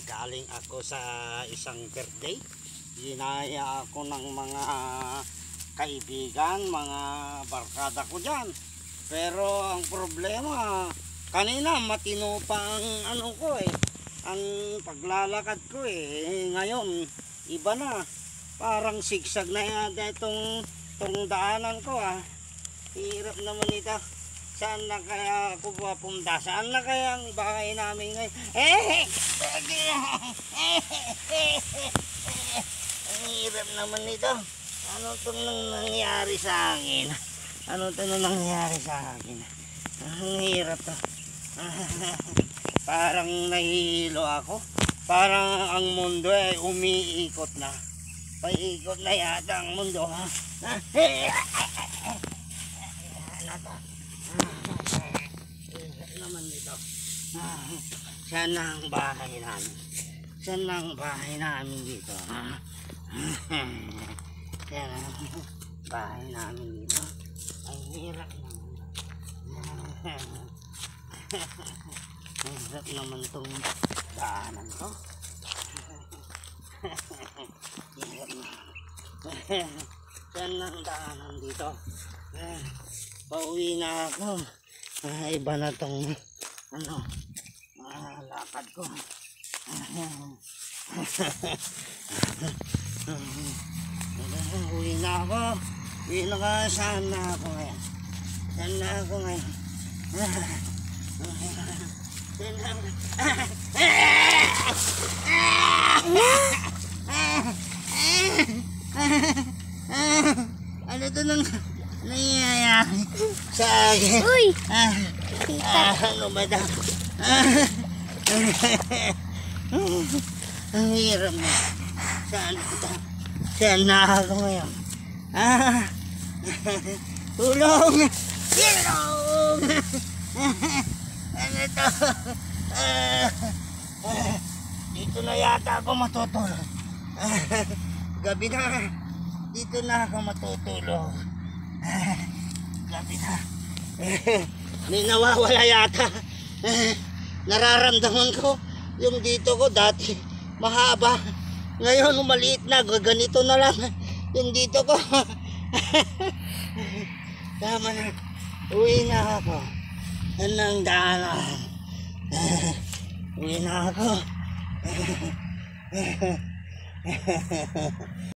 Galing ako sa isang birthday. Ginaya ako ng mga kaibigan, mga barkada ko dyan. Pero ang problema, kanina matino pa ang ano ko ang paglalakad ko Ngayon, iba na. Parang sigsag na yata itong daanan ko Hirap naman ito. Saan na kaya ako pupunta? Saan na kaya ang bahay namin ngayon? Ang hirap naman ito. Ano itong nangyari sa akin? Ano itong nangyari sa akin? Ang hirap to. Parang nahihilo ako. Parang ang mundo ay umiikot na. Paikot na yata ang mundo. Ano to? Naman dito. Saan na ang bahay namin? Saan na ang bahay namin dito? Saan na ang bahay namin dito? Ang hirap naman. Ang hirap naman itong daanan ko. Hirap na. Saan na ang daanan dito? Pauwi na ako. Iba na tong lakad ko. Uwi na ako. Uwi na ka. Saan na ako ngayon? Saan na ako ngayon? Ano ito nang nangyayari sa akin? Uy! Ano ba daw? Ang hirap na. Saan ito? Saan na ako ngayon? Tulong! Tulong! Ano ito? Dito na yata ako matutulog. Gabi na. Dito na ako matutulog. Gabi na. May nawawala yata. Nararamdaman ko yung dito ko dati mahaba. Ngayon maliit na, ganito na lang yung dito ko. Tama na. Uwi na ako. Yan ang daanan. Uwi na ako.